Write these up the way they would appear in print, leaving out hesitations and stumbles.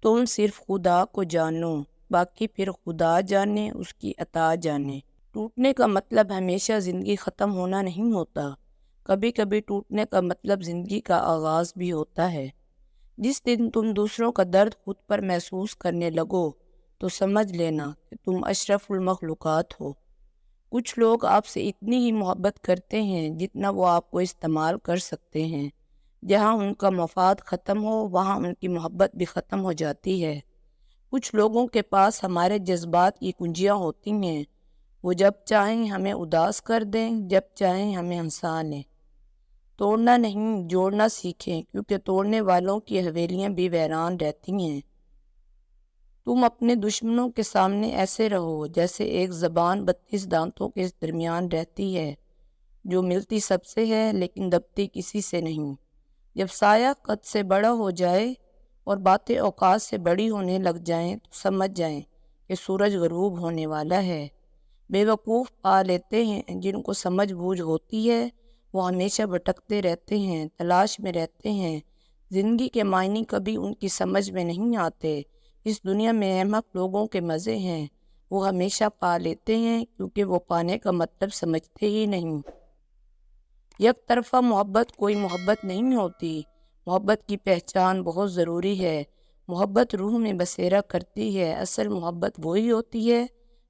تم صرف خدا کو جانو، باقی پھر خدا جانے، اس کی عطا جانے۔ ٹوٹنے کا مطلب ہمیشہ زندگی ختم ہونا نہیں ہوتا، کبھی کبھی ٹوٹنے کا مطلب زندگی کا آغاز بھی ہوتا ہے۔ جس دن تم دوسروں کا درد خود پر محسوس کرنے لگو تو سمجھ لینا کہ تم اشرف المخلوقات ہو۔ کچھ لوگ آپ سے اتنی ہی محبت کرتے ہیں جتنا وہ آپ کو استعمال کر سکتے ہیں۔ جہاں ان کا مفاد ختم ہو وہاں ان کی محبت بھی ختم ہو جاتی ہے۔ کچھ لوگوں کے پاس ہمارے جذبات کی کنجیاں ہوتی ہیں، وہ جب چاہیں ہمیں اداس کر دیں، جب چاہیں ہمیں ہنسا لیں۔ توڑنا نہیں، جوڑنا سیکھیں، کیونکہ توڑنے والوں کی حویلیاں بھی ویران رہتی ہیں۔ تم اپنے دشمنوں کے سامنے ایسے رہو جیسے ایک زبان 32 دانتوں کے درمیان رہتی ہے، جو ملتی سب سے ہے لیکن دبتی کسی سے نہیں۔ جب سایہ قد سے بڑا ہو جائے اور باتیں اوقات سے بڑی ہونے لگ جائیں تو سمجھ جائیں کہ سورج غروب ہونے والا ہے۔ بے وقوف پا لیتے ہیں، جن کو سمجھ بوجھ ہوتی ہے وہ ہمیشہ بھٹکتے رہتے ہیں، تلاش میں رہتے ہیں۔ زندگی کے معنی کبھی ان کی سمجھ میں نہیں آتے۔ اس دنیا میں احمق لوگوں کے مزے ہیں، وہ ہمیشہ پا لیتے ہیں کیونکہ وہ پانے کا مطلب سمجھتے ہی نہیں۔ یک طرفہ محبت کوئی محبت نہیں ہوتی۔ محبت کی پہچان بہت ضروری ہے۔ محبت روح میں بسیرا کرتی ہے۔ اصل محبت وہی ہوتی ہے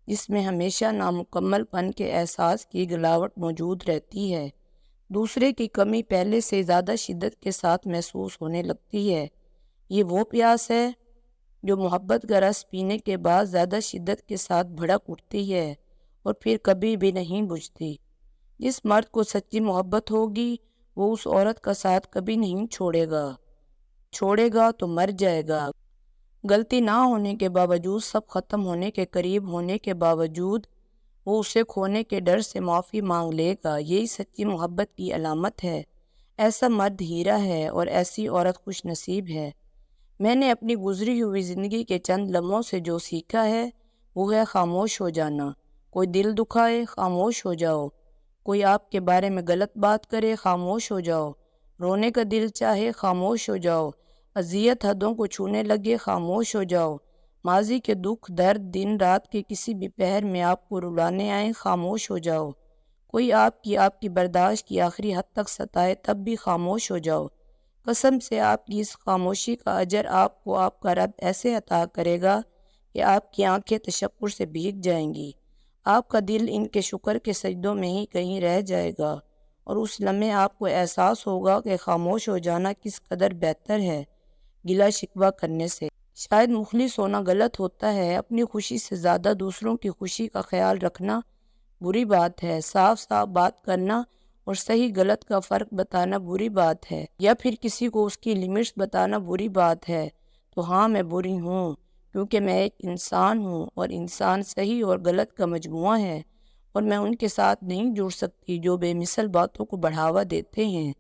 جس میں ہمیشہ نامکمل پن کے احساس کی گلاوٹ موجود رہتی ہے۔ دوسرے کی کمی پہلے سے زیادہ شدت کے ساتھ محسوس ہونے لگتی ہے۔ یہ وہ پیاس ہے جو محبت کا رس پینے کے بعد زیادہ شدت کے ساتھ بھڑک اٹھتی ہے اور پھر کبھی بھی نہیں بجھتی۔ جس مرد کو سچی محبت ہوگی وہ اس عورت کا ساتھ کبھی نہیں چھوڑے گا تو مر جائے گا۔ غلطی نہ ہونے کے باوجود، سب ختم ہونے کے قریب ہونے کے باوجود وہ اسے کھونے کے ڈر سے معافی مانگ لے گا۔ یہی سچی محبت کی علامت ہے۔ ایسا مرد ہیرا ہے اور ایسی عورت خوش نصیب ہے۔ میں نے اپنی گزری ہوئی زندگی کے چند لمحوں سے جو سیکھا ہے وہ ہے خاموش ہو جانا۔ کوئی دل دکھائے، خاموش ہو جاؤ۔ کوئی آپ کے بارے میں غلط بات کرے، خاموش ہو جاؤ۔ رونے کا دل چاہے، خاموش ہو جاؤ۔ اذیت حدوں کو چھونے لگے، خاموش ہو جاؤ۔ ماضی کے دکھ درد دن رات کے کسی بھی پہر میں آپ کو رلانے آئیں، خاموش ہو جاؤ۔ کوئی آپ کی برداشت کی آخری حد تک ستائے، تب بھی خاموش ہو جاؤ۔ قسم سے آپ کی اس خاموشی کا اجر آپ کو آپ کا رب ایسے عطا کرے گا کہ آپ کی آنکھیں تشکر سے بھیگ جائیں گی۔ آپ کا دل ان کے شکر کے سجدوں میں ہی کہیں رہ جائے گا اور اس لمحے آپ کو احساس ہوگا کہ خاموش ہو جانا کس قدر بہتر ہے گلہ شکوہ کرنے سے۔ شاید مخلص ہونا غلط ہوتا ہے، اپنی خوشی سے زیادہ دوسروں کی خوشی کا خیال رکھنا بری بات ہے، صاف صاف بات کرنا اور صحیح غلط کا فرق بتانا بری بات ہے، یا پھر کسی کو اس کی لمٹس بتانا بری بات ہے۔ تو ہاں، میں بری ہوں کیونکہ میں ایک انسان ہوں اور انسان صحیح اور غلط کا مجموعہ ہے، اور میں ان کے ساتھ نہیں جڑ سکتی جو بے مثل باتوں کو بڑھاوا دیتے ہیں۔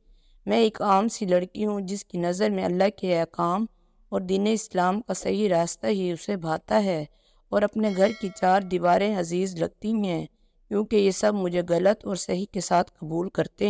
میں ایک عام سی لڑکی ہوں جس کی نظر میں اللہ کے احکام اور دین اسلام کا صحیح راستہ ہی اسے بھاتا ہے، اور اپنے گھر کی 4 دیواریں عزیز لگتی ہیں کیونکہ یہ سب مجھے غلط اور صحیح کے ساتھ قبول کرتے ہیں۔